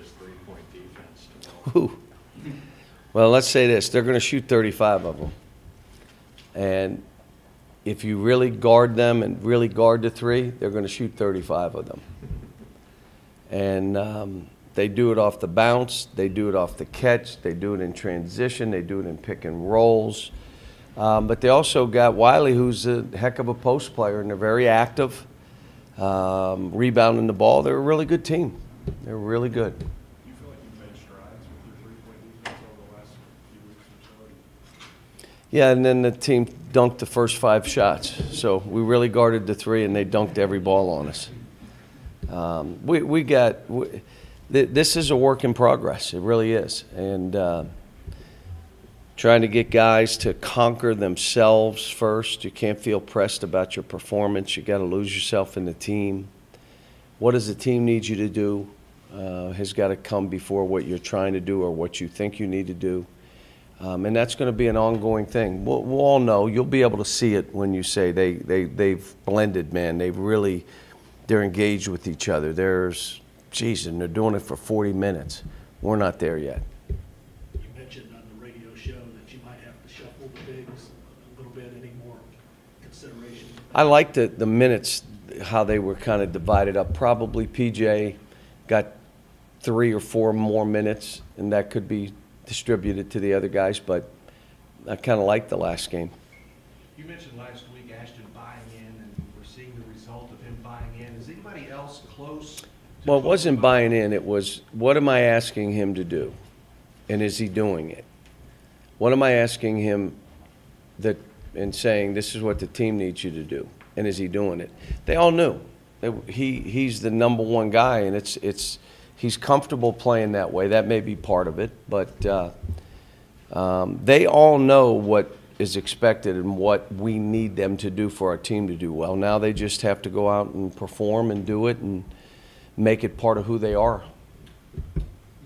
three-point defense tomorrow? Well, let's say this. They're going to shoot 35 of them. And if you really guard them and really guard the three, they're going to shoot 35 of them. And they do it off the bounce. They do it off the catch. They do it in transition. They do it in pick and rolls. But they also got Wiley, who's a heck of a post player, and they're very active, rebounding the ball. They're a really good team. They're really good. Do you feel like you've made strides with your three-point defense over the last few weeks or so? Yeah, and then the team dunked the first 5 shots. So we really guarded the 3, and they dunked every ball on us. This is a work in progress. It really is. And trying to get guys to conquer themselves first. You can't feel pressed about your performance. You got to lose yourself in the team. What does the team need you to do has got to come before what you're trying to do or what you think you need to do. And that's going to be an ongoing thing. We'll all know. You'll be able to see it when you say they've blended, man. They're engaged with each other. And they're doing it for 40 minutes. We're not there yet. You mentioned on the radio show that you might have to shuffle the bigs a little bit. Any more consideration? I like the minutes, how they were kind of divided up. Probably PJ got 3 or 4 more minutes, and that could be distributed to the other guys, but I kind of like the last game. You mentioned last week Ashton buying in, and we're seeing the result of him buying in. Is anybody else close? Well, it wasn't buying in. It was, what am I asking him to do, and is he doing it? What am I asking him and saying, this is what the team needs you to do, and is he doing it? They all knew. He's the #1 guy, and he's comfortable playing that way. That may be part of it, but they all know what is expected and what we need them to do for our team to do well. Now they just have to go out and perform and do it and make it part of who they are.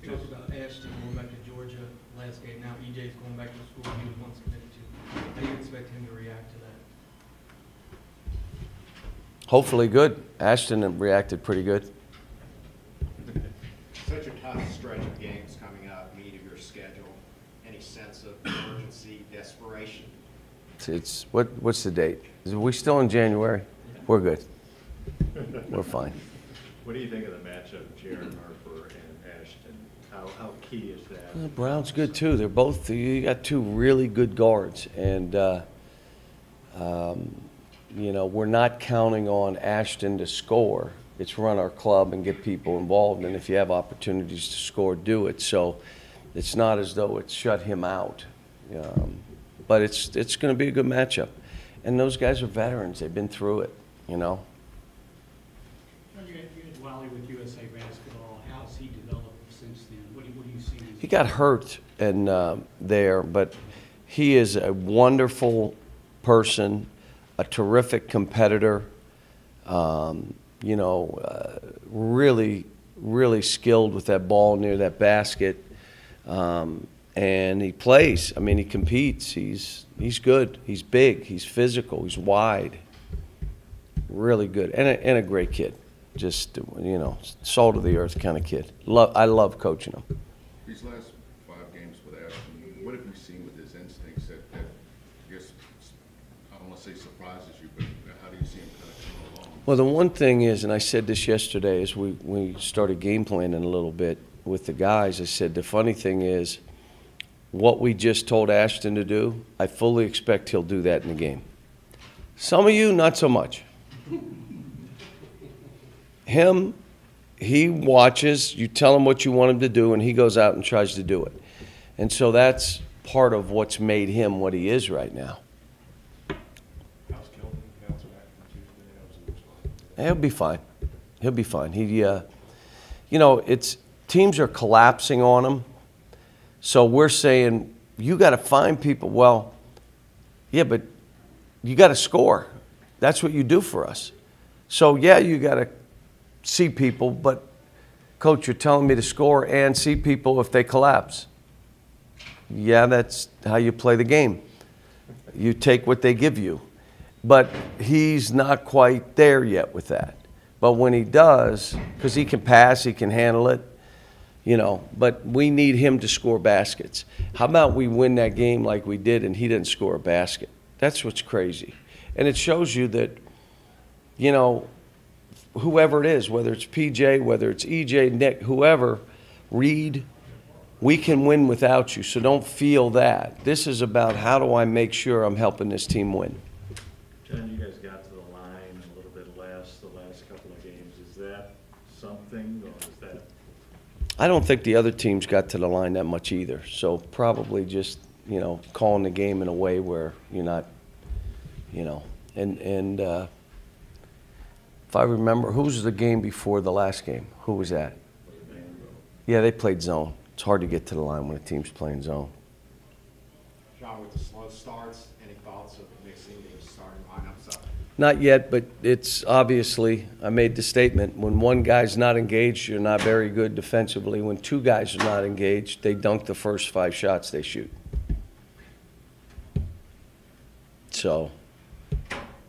You talked about Ashton going back to Georgia last game. Now EJ's going back to the school he was once committed to. How do you expect him to react to that? Hopefully good. Ashton reacted pretty good. Such a tough stretch of games coming up, meat of your schedule. Any sense of urgency, desperation? What's the date? Are we still in January? We're good. We're fine. What do you think of the matchup, Jaron Harper and Ashton? How key is that? Well, Brown's good too. They're both. You got 2 really good guards, and we're not counting on Ashton to score. It's run our club and get people involved, and if you have opportunities to score, do it. So it's not as though it's shut him out, but it's going to be a good matchup. And those guys are veterans; they've been through it, You had Wiley with USA Basketball. How's he developed since then? What do you see? He got hurt there, but he is a wonderful person, a terrific competitor. Really, really skilled with that ball near that basket. And he plays. I mean, he competes. He's good. He's big. He's physical. He's wide. Really good. And a great kid. Just, salt of the earth kind of kid. I love coaching him. These last 5 games with Ashton, what have you seen with his instincts that I guess, I don't want to say surprises you, but how do you see him kind of coming along? Well, the one thing is, and I said this yesterday as we started game planning a little bit with the guys, I said the funny thing is what we just told Ashton to do, I fully expect he'll do that in the game. Some of you, not so much. Him, he watches, you tell him what you want him to do, and he goes out and tries to do it. And so that's part of what's made him what he is right now. How's Kelvin bouncing back from Tuesday? He'll be fine. He'll be fine. It's teams are collapsing on him. So we're saying, you got to find people. Well, yeah, but you got to score. That's what you do for us. So, yeah, you got to see people, but, Coach, you're telling me to score and see people if they collapse. Yeah, that's how you play the game. You take what they give you. But he's not quite there yet with that. But when he does, because he can pass, he can handle it, you know, but we need him to score baskets. How about we win that game like we did and he didn't score a basket? That's what's crazy. And it shows you that, you know, whoever it is, whether it's PJ, whether it's EJ, Nick, whoever, Reed, we can win without you. So don't feel that. This is about how do I make sure I'm helping this team win. John, you guys got to the line a little bit less the last couple of games. Is that something, or is that? I don't think the other teams got to the line that much either. So probably just, you know, calling the game in a way where you're not, you know, and if I remember, who was the game before the last game? Who was that? Yeah, they played zone. It's hard to get to the line when a team's playing zone. John, with the slow starts, any thoughts of mixing the starting lineups up? Not yet, but it's obviously, I made the statement, when one guy's not engaged, you're not very good defensively. When two guys are not engaged, they dunk the first 5 shots they shoot. So.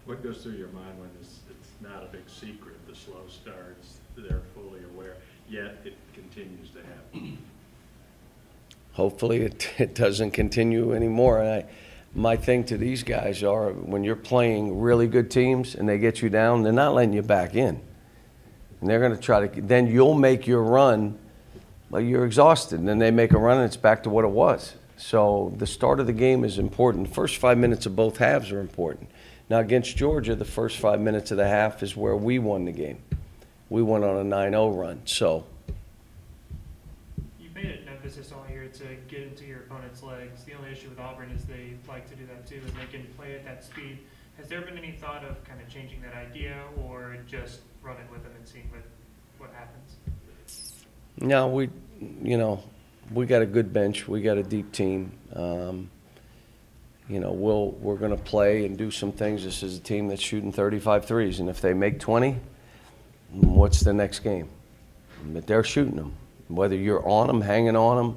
What goes through your mind when it's not a big secret, the slow starts, they're fully aware, yet it continues to happen? Hopefully it doesn't continue anymore. And my thing to these guys are, when you're playing really good teams and they get you down, they're not letting you back in. And they're going to try to, then you'll make your run, well, you're exhausted, and then they make a run and it's back to what it was. So the start of the game is important. The first 5 minutes of both halves are important. Now, against Georgia, the first 5 minutes of the half is where we won the game. We went on a 9-0 run. So you've made it an emphasis all year to get into your opponent's legs. The only issue with Auburn is they like to do that too, and they can play at that speed. Has there been any thought of kind of changing that idea, or just running with them and seeing what happens? no, we got a good bench. We got a deep team. You know, we're going to play and do some things. This is a team that's shooting 35 threes, and if they make 20, what's the next game? But they're shooting them. Whether you're on them, hanging on them,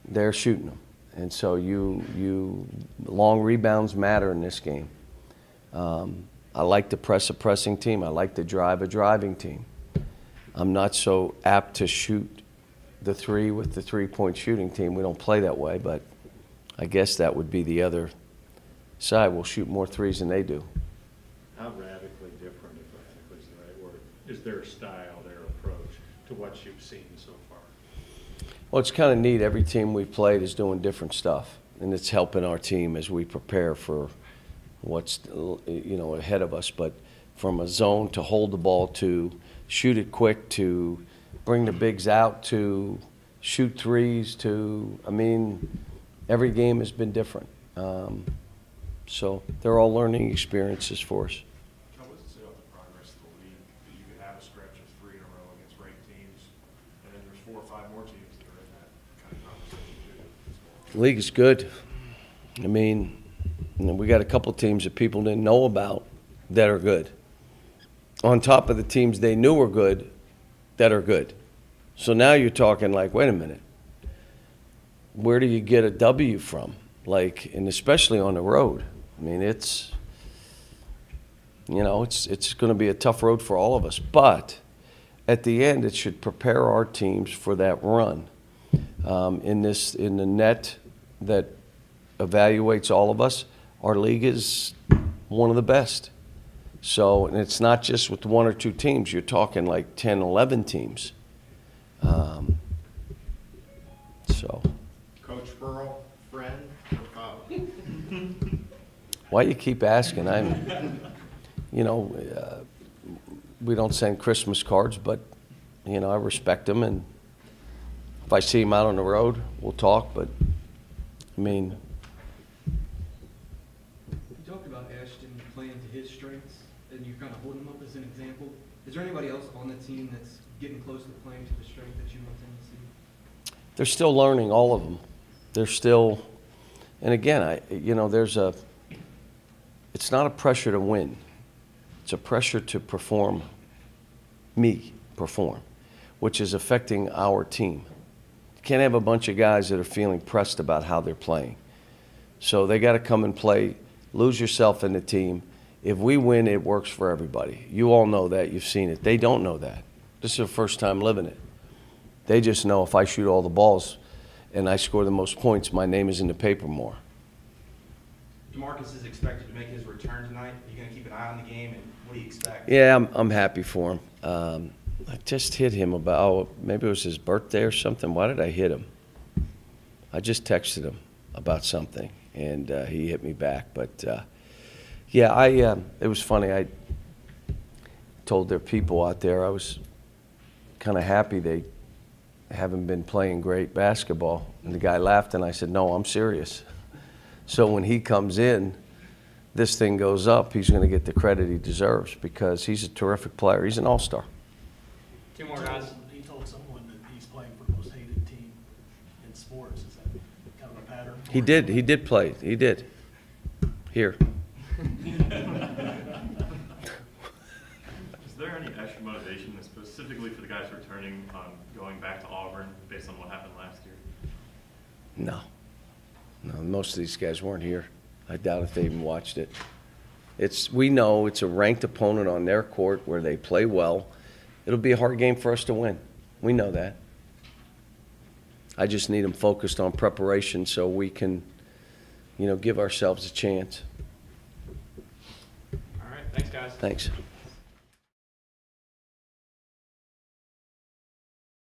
they're shooting them. And so long rebounds matter in this game. I like to press a pressing team. I like to drive a driving team. I'm not so apt to shoot the three with the three-point shooting team. We don't play that way, but I guess that would be the other side. We'll shoot more threes than they do. How radically different, if radically is the right word, is their style, their approach to what you've seen so far? Well, it's kind of neat. Every team we've played is doing different stuff, and it's helping our team as we prepare for what's, you know, ahead of us. But from a zone to hold the ball to shoot it quick to bring the bigs out to shoot threes to, I mean, every game has been different. So they're all learning experiences for us. How does it say about the progress of the league that you could have a stretch of 3 in a row against ranked teams, and then there's 4 or 5 more teams that are in that kind of conversation too? The league is good. I mean, you know, we got a couple teams that people didn't know about that are good. On top of the teams they knew were good that are good. So now you're talking like, wait a minute. Where do you get a W from? Like, and especially on the road. I mean, it's, you know, it's going to be a tough road for all of us. But at the end, it should prepare our teams for that run. In the net that evaluates all of us, our league is one of the best. So, and it's not just with 1 or 2 teams. You're talking like 10, 11 teams. So. Coach Burrow, friend or foe? Why you keep asking? You know, we don't send Christmas cards, but, you know, I respect him, and if I see him out on the road, we'll talk, but, I mean. You talked about Ashton playing to his strengths, and you kind of hold him up as an example. Is there anybody else on the team that's getting close to playing to the strength that you want them to see? They're still learning, all of them. They're still, and again, you know, it's not a pressure to win. It's a pressure to perform, which is affecting our team. You can't have a bunch of guys that are feeling pressed about how they're playing. So they got to come and play, lose yourself in the team. If we win, it works for everybody. You all know that. You've seen it. They don't know that. This is their first time living it. They just know if I shoot all the balls and I score the most points, my name is in the paper more. DeMarcus is expected to make his return tonight. Are you going to keep an eye on the game, and what do you expect? Yeah, I'm happy for him. I just hit him about, maybe it was his birthday or something. Why did I hit him? I just texted him about something, and he hit me back. But, yeah, it was funny. I told their people out there I was kind of happy they haven't been playing great basketball. And the guy laughed, and I said, no, I'm serious. So when he comes in, this thing goes up, he's going to get the credit he deserves because he's a terrific player. He's an all-star. Two more guys. He told someone that he's playing for the most hated team in sports. Is that kind of a pattern? He did play. He did. Here. Is there any extra motivation, specifically for the guys returning, going back to Auburn based on what happened last year? No. No, most of these guys weren't here. I doubt if they even watched it. We know it's a ranked opponent on their court where they play well. It'll be a hard game for us to win. We know that. I just need them focused on preparation so we can, give ourselves a chance. All right, thanks, guys. Thanks.